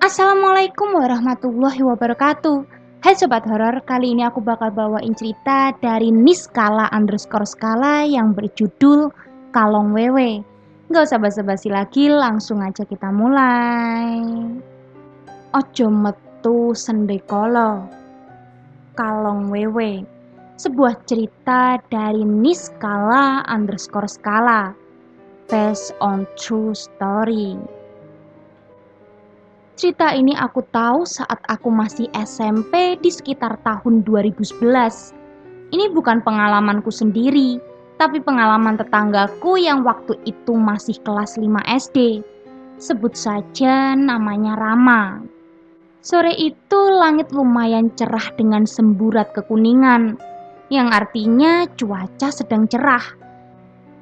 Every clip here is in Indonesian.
Assalamualaikum warahmatullahi wabarakatuh. Hai Sobat Horor, kali ini aku bakal bawain cerita dari Niskala_Skala yang berjudul Kalong Wewe. Gak usah basa-basi lagi, langsung aja kita mulai. Ojo metu sendekolo, Kalong Wewe. Sebuah cerita dari Niskala_Skala based on true story. Cerita ini aku tahu saat aku masih SMP di sekitar tahun 2011. Ini bukan pengalamanku sendiri, tapi pengalaman tetanggaku yang waktu itu masih kelas 5 SD. Sebut saja namanya Rama. Sore itu langit lumayan cerah dengan semburat kekuningan, yang artinya cuaca sedang cerah.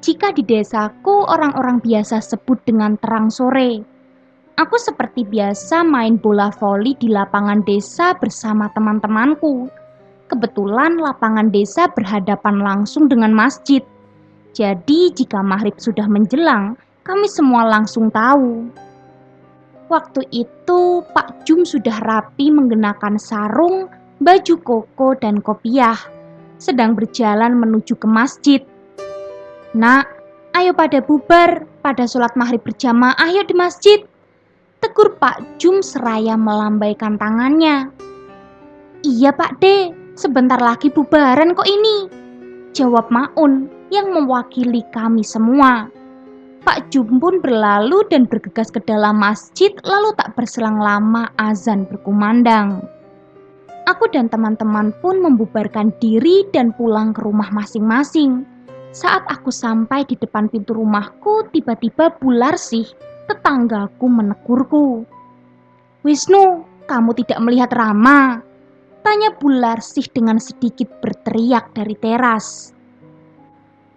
Jika di desaku orang-orang biasa sebut dengan terang sore. Aku seperti biasa main bola voli di lapangan desa bersama teman-temanku. Kebetulan lapangan desa berhadapan langsung dengan masjid. Jadi jika maghrib sudah menjelang, kami semua langsung tahu. Waktu itu Pak Jum sudah rapi mengenakan sarung, baju koko dan kopiah, sedang berjalan menuju ke masjid. Nak, ayo pada bubar, pada sholat maghrib berjamaah yuk di masjid. Tegur Pak Jum seraya melambaikan tangannya. Iya Pak De, sebentar lagi bubaran kok ini, jawab Maun yang mewakili kami semua. Pak Jum pun berlalu dan bergegas ke dalam masjid, lalu tak berselang lama azan berkumandang. Aku dan teman-teman pun membubarkan diri dan pulang ke rumah masing-masing. Saat aku sampai di depan pintu rumahku, tiba-tiba Bularsih, tetanggaku, menegurku. Wisnu, kamu tidak melihat Rama? Tanya Bularsih dengan sedikit berteriak dari teras.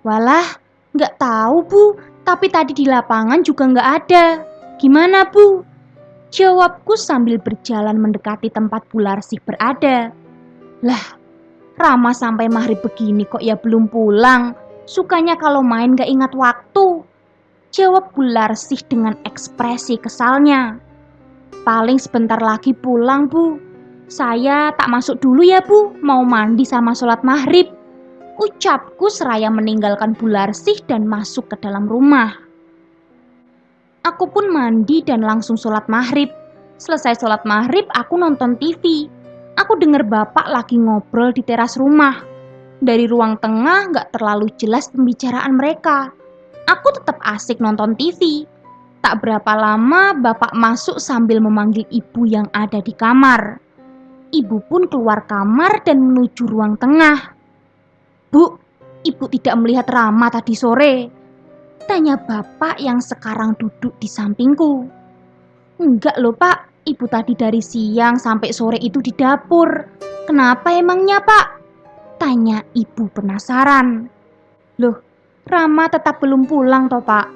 Walah, nggak tahu Bu, tapi tadi di lapangan juga nggak ada. Gimana Bu? Jawabku sambil berjalan mendekati tempat Bularsih berada. Lah, Rama sampai maghrib begini kok ya belum pulang. Sukanya kalau main gak ingat waktu, jawab Bularsih dengan ekspresi kesalnya. Paling sebentar lagi pulang Bu. Saya tak masuk dulu ya Bu, mau mandi sama sholat maghrib, ucapku seraya meninggalkan Bularsih dan masuk ke dalam rumah. Aku pun mandi dan langsung sholat maghrib. Selesai sholat maghrib aku nonton TV. Aku dengar bapak lagi ngobrol di teras rumah. Dari ruang tengah gak terlalu jelas pembicaraan mereka. Aku tetap asik nonton TV. Tak berapa lama bapak masuk sambil memanggil ibu yang ada di kamar. Ibu pun keluar kamar dan menuju ruang tengah. Bu, ibu tidak melihat Rama tadi sore? Tanya bapak yang sekarang duduk di sampingku. Enggak loh Pak, ibu tadi dari siang sampai sore itu di dapur. Kenapa emangnya Pak? Tanya ibu penasaran. Loh, Rama tetap belum pulang toh Pak?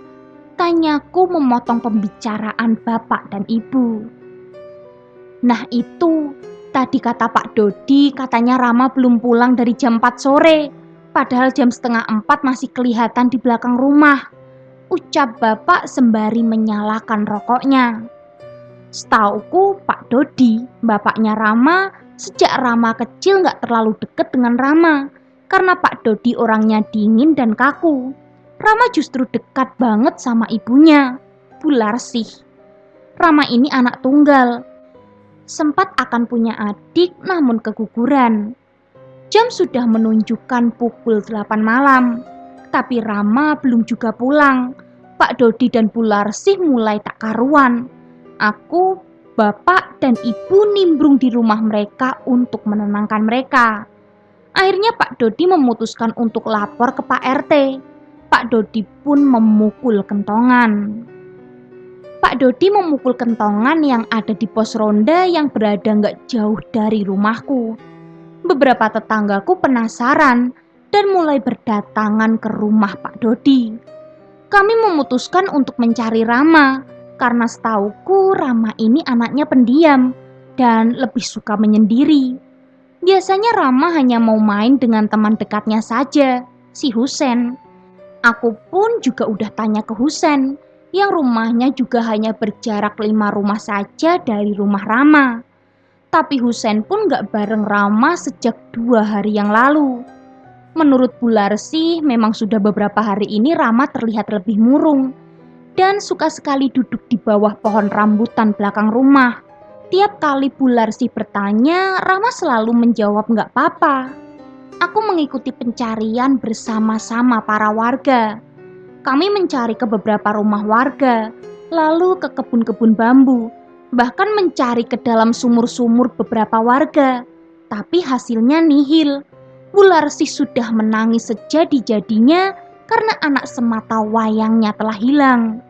Tanyaku memotong pembicaraan bapak dan ibu. Nah itu, tadi kata Pak Dodi katanya Rama belum pulang dari jam 4 sore. Padahal jam setengah 4 masih kelihatan di belakang rumah, ucap bapak sembari menyalakan rokoknya. Setauku Pak Dodi, bapaknya Rama, sejak Rama kecil gak terlalu deket dengan Rama. Karena Pak Dodi orangnya dingin dan kaku. Rama justru dekat banget sama ibunya, Bularsih. Rama ini anak tunggal. Sempat akan punya adik namun keguguran. Jam sudah menunjukkan pukul 8 malam. Tapi Rama belum juga pulang. Pak Dodi dan Bularsih mulai tak karuan. Aku, bapak, dan ibu nimbrung di rumah mereka untuk menenangkan mereka. Akhirnya Pak Dodi memutuskan untuk lapor ke Pak RT. Pak Dodi pun memukul kentongan. Pak Dodi memukul kentongan yang ada di pos ronda yang berada gak jauh dari rumahku. Beberapa tetanggaku penasaran dan mulai berdatangan ke rumah Pak Dodi. Kami memutuskan untuk mencari Rama. Karena setauku Rama ini anaknya pendiam dan lebih suka menyendiri. Biasanya Rama hanya mau main dengan teman dekatnya saja, si Husen. Aku pun juga udah tanya ke Husen, yang rumahnya juga hanya berjarak 5 rumah saja dari rumah Rama. Tapi Husein pun gak bareng Rama sejak 2 hari yang lalu. Menurut Bu Larsi, memang sudah beberapa hari ini Rama terlihat lebih murung dan suka sekali duduk di bawah pohon rambutan belakang rumah. Tiap kali Bu Larsi bertanya, Rama selalu menjawab gak apa-apa. Aku mengikuti pencarian bersama-sama para warga. Kami mencari ke beberapa rumah warga, lalu ke kebun-kebun bambu, bahkan mencari ke dalam sumur-sumur beberapa warga. Tapi hasilnya nihil. Bu Larsi sudah menangis sejadi-jadinya karena anak semata wayangnya telah hilang.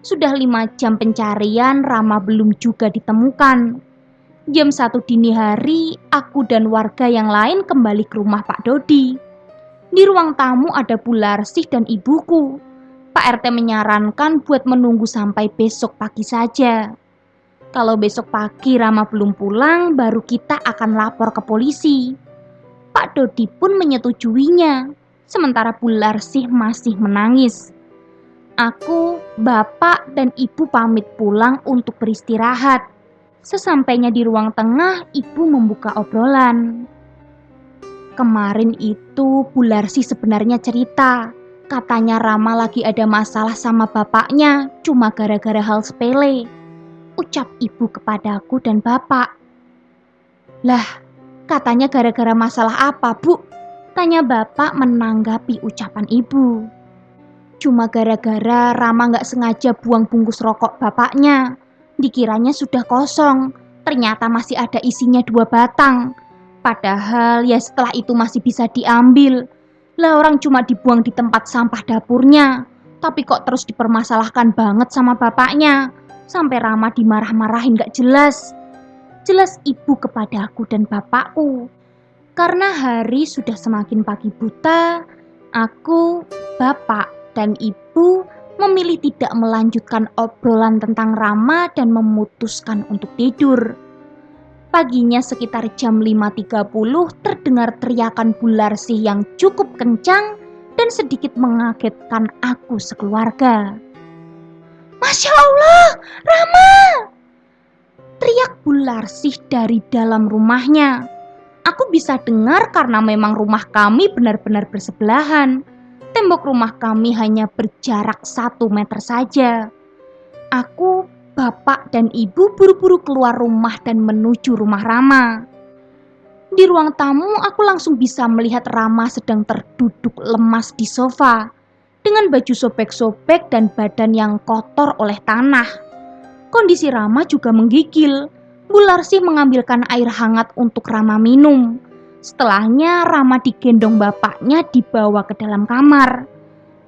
Sudah 5 jam pencarian, Rama belum juga ditemukan. Jam 1 dini hari, aku dan warga yang lain kembali ke rumah Pak Dodi. Di ruang tamu ada Bu Larsih dan ibuku. Pak RT menyarankan buat menunggu sampai besok pagi saja. Kalau besok pagi Rama belum pulang, baru kita akan lapor ke polisi. Pak Dodi pun menyetujuinya, sementara Bu Larsih masih menangis. Aku, bapak, dan ibu pamit pulang untuk beristirahat. Sesampainya di ruang tengah, ibu membuka obrolan. Kemarin itu Bu Larsih sebenarnya cerita, katanya Rama lagi ada masalah sama bapaknya cuma gara-gara hal sepele. Ucap ibu kepadaku dan bapak. Lah, katanya gara-gara masalah apa, Bu? Tanya bapak menanggapi ucapan ibu. Cuma gara-gara Rama gak sengaja buang bungkus rokok bapaknya. Dikiranya sudah kosong, ternyata masih ada isinya 2 batang. Padahal ya setelah itu masih bisa diambil. Lah orang cuma dibuang di tempat sampah dapurnya. Tapi kok terus dipermasalahkan banget sama bapaknya. Sampai Rama dimarah-marahin gak jelas. Jelas ibu kepada aku dan bapakku. Karena hari sudah semakin pagi buta, aku, bapak, dan ibu memilih tidak melanjutkan obrolan tentang Rama dan memutuskan untuk tidur. Paginya sekitar jam 5.30 terdengar teriakan Bu Larsih yang cukup kencang dan sedikit mengagetkan aku sekeluarga. Masya Allah, Rama! Teriak Bu Larsih dari dalam rumahnya. Aku bisa dengar karena memang rumah kami benar-benar bersebelahan. Tembok rumah kami hanya berjarak 1 meter saja. Aku, bapak, dan ibu buru-buru keluar rumah dan menuju rumah Rama. Di ruang tamu, aku langsung bisa melihat Rama sedang terduduk lemas di sofa dengan baju sobek-sobek dan badan yang kotor oleh tanah. Kondisi Rama juga menggigil. Bu Larsih mengambilkan air hangat untuk Rama minum. Setelahnya Rama digendong bapaknya dibawa ke dalam kamar.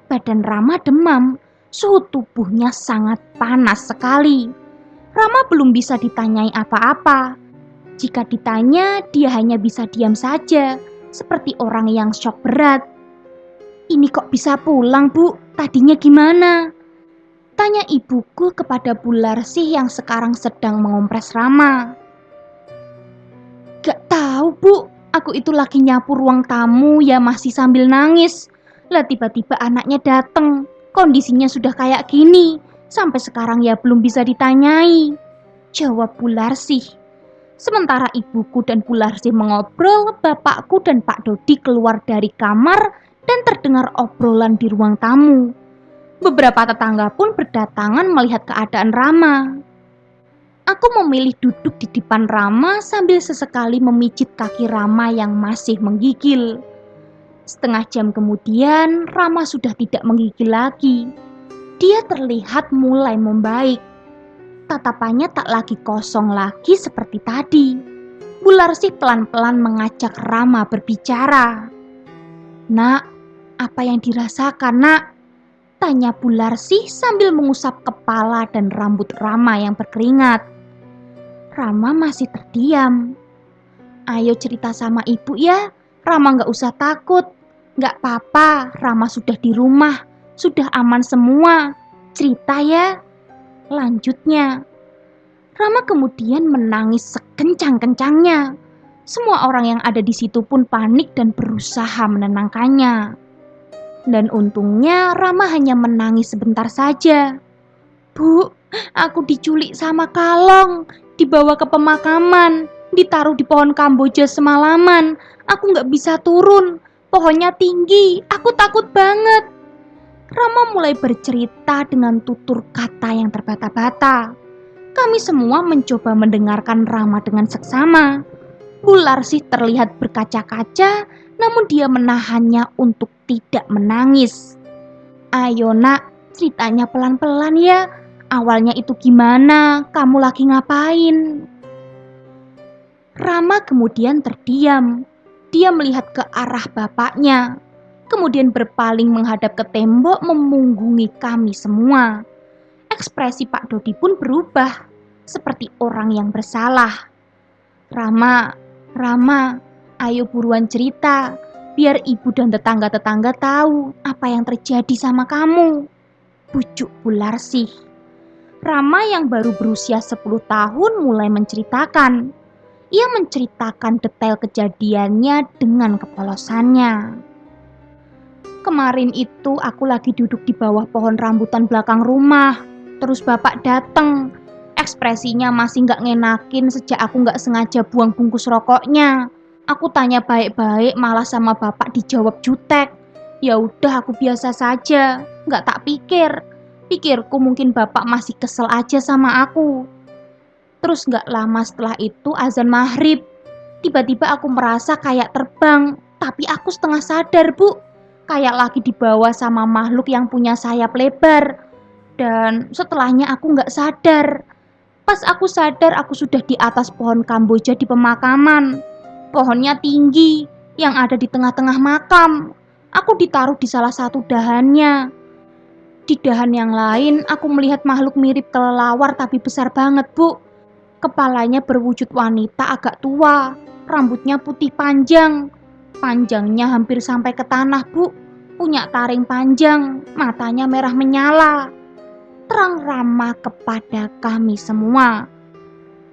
Badan Rama demam, suhu tubuhnya sangat panas sekali. Rama belum bisa ditanyai apa-apa. Jika ditanya, dia hanya bisa diam saja, seperti orang yang syok berat. Ini kok bisa pulang, Bu? Tadinya gimana? Tanya ibuku kepada Bu Larsih yang sekarang sedang mengompres Rama. Gak tahu, Bu. Aku itu lagi nyapu ruang tamu ya masih sambil nangis. Lah tiba-tiba anaknya datang. Kondisinya sudah kayak gini. Sampai sekarang ya belum bisa ditanyai. Jawab Bu Larsih. Sementara ibuku dan Bu Larsih mengobrol, bapakku dan Pak Dodi keluar dari kamar dan terdengar obrolan di ruang tamu. Beberapa tetangga pun berdatangan melihat keadaan Rama. Aku memilih duduk di depan Rama sambil sesekali memijit kaki Rama yang masih menggigil. Setengah jam kemudian, Rama sudah tidak menggigil lagi. Dia terlihat mulai membaik. Tatapannya tak lagi kosong lagi seperti tadi. Bu Larsih pelan-pelan mengajak Rama berbicara. Nak, apa yang dirasakan, Nak? Tanya Bu Larsih sambil mengusap kepala dan rambut Rama yang berkeringat. Rama masih terdiam. Ayo cerita sama ibu ya, Rama gak usah takut. Gak apa-apa, Rama sudah di rumah, sudah aman semua. Cerita ya. Lanjutnya, Rama kemudian menangis sekencang-kencangnya. Semua orang yang ada di situ pun panik dan berusaha menenangkannya. Dan untungnya Rama hanya menangis sebentar saja. Bu, aku diculik sama Kalong, dibawa ke pemakaman, ditaruh di pohon Kamboja semalaman. Aku nggak bisa turun, pohonnya tinggi, aku takut banget. Rama mulai bercerita dengan tutur kata yang terbata-bata. Kami semua mencoba mendengarkan Rama dengan seksama. Bu Larsih terlihat berkaca-kaca, namun dia menahannya untuk tidak menangis. Ayo nak, ceritanya pelan-pelan ya. Awalnya itu gimana? Kamu lagi ngapain? Rama kemudian terdiam. Dia melihat ke arah bapaknya, kemudian berpaling menghadap ke tembok memunggungi kami semua. Ekspresi Pak Dodi pun berubah, seperti orang yang bersalah. Rama, ayo buruan cerita, biar ibu dan tetangga-tetangga tahu apa yang terjadi sama kamu. Bujuk Bu Larsih. Rama yang baru berusia 10 tahun mulai menceritakan. Ia menceritakan detail kejadiannya dengan kepolosannya. Kemarin itu aku lagi duduk di bawah pohon rambutan belakang rumah. Terus bapak dateng. Ekspresinya masih gak ngenakin sejak aku gak sengaja buang bungkus rokoknya. Aku tanya baik-baik malah sama bapak dijawab jutek. Ya udah aku biasa saja, gak tak pikir. Pikirku mungkin bapak masih kesel aja sama aku. Terus gak lama setelah itu azan maghrib. Tiba-tiba aku merasa kayak terbang, tapi aku setengah sadar, Bu. Kayak lagi dibawa sama makhluk yang punya sayap lebar. Dan setelahnya aku gak sadar. Pas aku sadar aku sudah di atas pohon Kamboja di pemakaman. Pohonnya tinggi, yang ada di tengah-tengah makam. Aku ditaruh di salah satu dahannya. Di dahan yang lain aku melihat makhluk mirip kelelawar tapi besar banget, Bu. Kepalanya berwujud wanita agak tua, rambutnya putih panjang. Panjangnya hampir sampai ke tanah, Bu. Punya taring panjang, matanya merah menyala. Terang Rama kepada kami semua.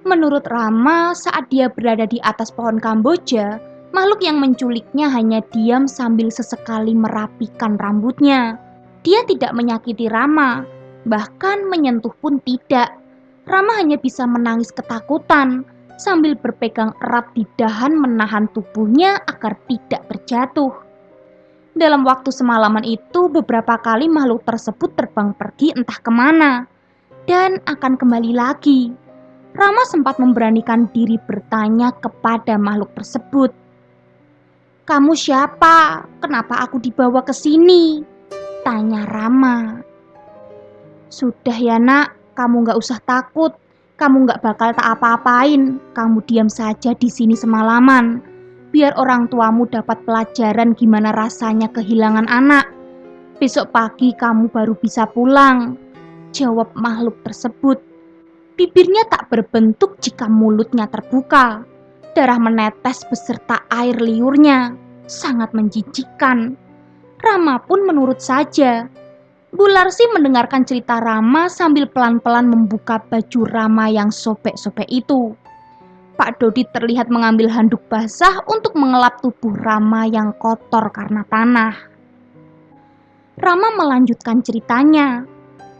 Menurut Rama, saat dia berada di atas pohon Kamboja, makhluk yang menculiknya hanya diam sambil sesekali merapikan rambutnya. Dia tidak menyakiti Rama, bahkan menyentuh pun tidak. Rama hanya bisa menangis ketakutan sambil berpegang erat di dahan menahan tubuhnya agar tidak terjatuh. Dalam waktu semalaman itu beberapa kali makhluk tersebut terbang pergi entah kemana dan akan kembali lagi. Rama sempat memberanikan diri bertanya kepada makhluk tersebut. "Kamu siapa? Kenapa aku dibawa ke sini?" tanya Rama. "Sudah ya nak, kamu gak usah takut. Kamu gak bakal tak apa-apain. Kamu diam saja di sini semalaman. Biar orang tuamu dapat pelajaran gimana rasanya kehilangan anak. Besok pagi kamu baru bisa pulang," jawab makhluk tersebut. Bibirnya tak berbentuk jika mulutnya terbuka. Darah menetes beserta air liurnya. Sangat menjijikkan. Rama pun menurut saja. Bu Larsih mendengarkan cerita Rama sambil pelan-pelan membuka baju Rama yang sobek-sobek itu. Pak Dodi terlihat mengambil handuk basah untuk mengelap tubuh Rama yang kotor karena tanah. Rama melanjutkan ceritanya.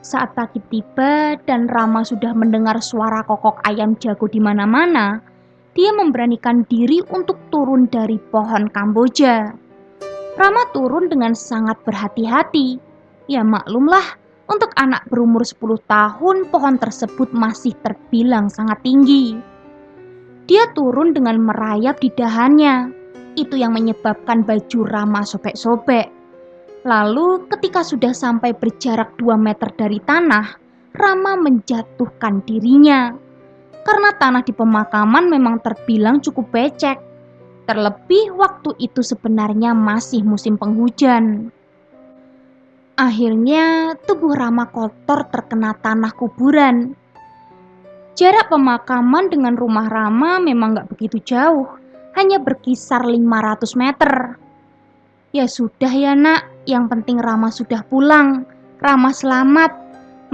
Saat pagi tiba dan Rama sudah mendengar suara kokok ayam jago di mana-mana, dia memberanikan diri untuk turun dari pohon Kamboja. Rama turun dengan sangat berhati-hati. Ya maklumlah, untuk anak berumur 10 tahun pohon tersebut masih terbilang sangat tinggi. Dia turun dengan merayap di dahannya. Itu yang menyebabkan baju Rama sobek-sobek. Lalu ketika sudah sampai berjarak 2 meter dari tanah, Rama menjatuhkan dirinya. Karena tanah di pemakaman memang terbilang cukup becek. Terlebih waktu itu sebenarnya masih musim penghujan. Akhirnya tubuh Rama kotor terkena tanah kuburan. Jarak pemakaman dengan rumah Rama memang gak begitu jauh, hanya berkisar 500 meter. Ya sudah ya nak, yang penting Rama sudah pulang. Rama selamat.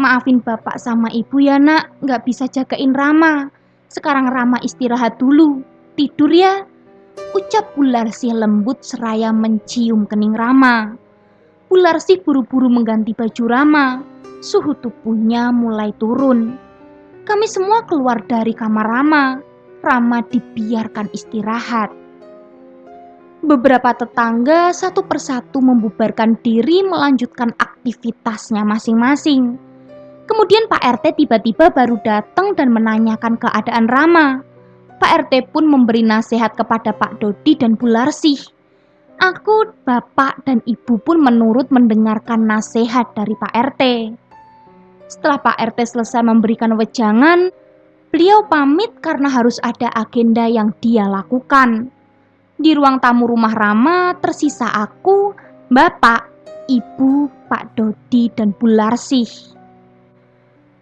Maafin bapak sama ibu ya nak, gak bisa jagain Rama. Sekarang Rama istirahat dulu, tidur ya, ucap Bu Larsih lembut seraya mencium kening Rama. Bu Larsih buru-buru mengganti baju Rama. suhu tubuhnya mulai turun. Kami semua keluar dari kamar Rama. Rama dibiarkan istirahat. Beberapa tetangga satu persatu membubarkan diri melanjutkan aktivitasnya masing-masing. Kemudian Pak RT tiba-tiba baru datang dan menanyakan keadaan Rama. Pak RT pun memberi nasihat kepada Pak Dodi dan Bu Larsih. Aku, Bapak, dan Ibu pun menurut mendengarkan nasihat dari Pak RT. Setelah Pak RT selesai memberikan wejangan, beliau pamit karena harus ada agenda yang dia lakukan. Di ruang tamu rumah Rama tersisa aku, Bapak, Ibu, Pak Dodi, dan Bu Larsih.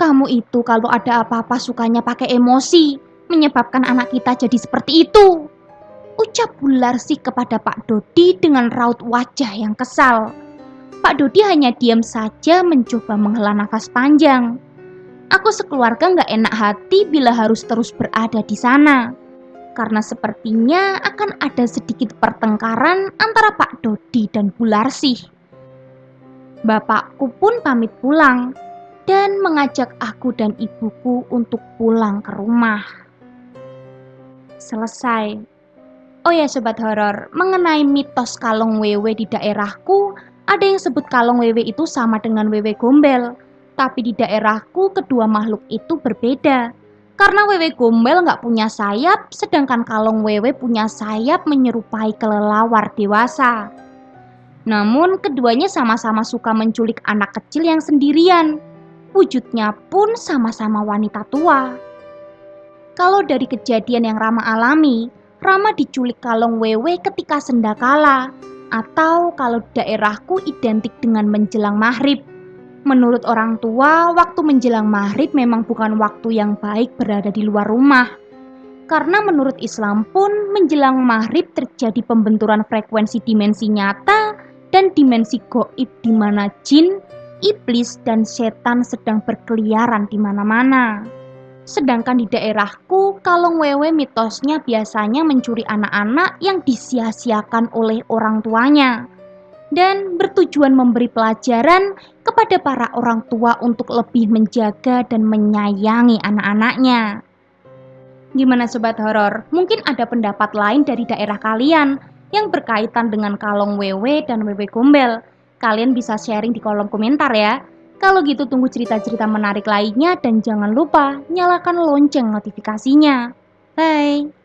Kamu itu kalau ada apa-apa sukanya pakai emosi, menyebabkan anak kita jadi seperti itu, ucap Bu Larsih kepada Pak Dodi dengan raut wajah yang kesal. Pak Dodi hanya diam saja mencoba menghela nafas panjang. Aku sekeluarga gak enak hati bila harus terus berada di sana, karena sepertinya akan ada sedikit pertengkaran antara Pak Dodi dan Bu Larsih. Bapakku pun pamit pulang dan mengajak aku dan ibuku untuk pulang ke rumah. Selesai. Oh ya Sobat Horor, mengenai mitos kalong wewe di daerahku, ada yang sebut kalong wewe itu sama dengan wewe gombel. Tapi di daerahku kedua makhluk itu berbeda. Karena wewe gombel nggak punya sayap, sedangkan kalong wewe punya sayap menyerupai kelelawar dewasa. Namun keduanya sama-sama suka menculik anak kecil yang sendirian. Wujudnya pun sama-sama wanita tua. Kalau dari kejadian yang Rama alami, Rama diculik kalong wewe ketika sendakala, atau kalau daerahku identik dengan menjelang maghrib. Menurut orang tua, waktu menjelang maghrib memang bukan waktu yang baik berada di luar rumah. Karena menurut Islam pun menjelang maghrib terjadi pembenturan frekuensi dimensi nyata dan dimensi goib di mana jin, iblis, dan setan sedang berkeliaran di mana-mana. Sedangkan di daerahku, kalong wewe mitosnya biasanya mencuri anak-anak yang disia-siakan oleh orang tuanya dan bertujuan memberi pelajaran kepada para orang tua untuk lebih menjaga dan menyayangi anak-anaknya. Gimana Sobat Horor? Mungkin ada pendapat lain dari daerah kalian yang berkaitan dengan kalong wewe dan wewe gombel. Kalian bisa sharing di kolom komentar ya. Kalau gitu tunggu cerita-cerita menarik lainnya dan jangan lupa nyalakan lonceng notifikasinya. Bye!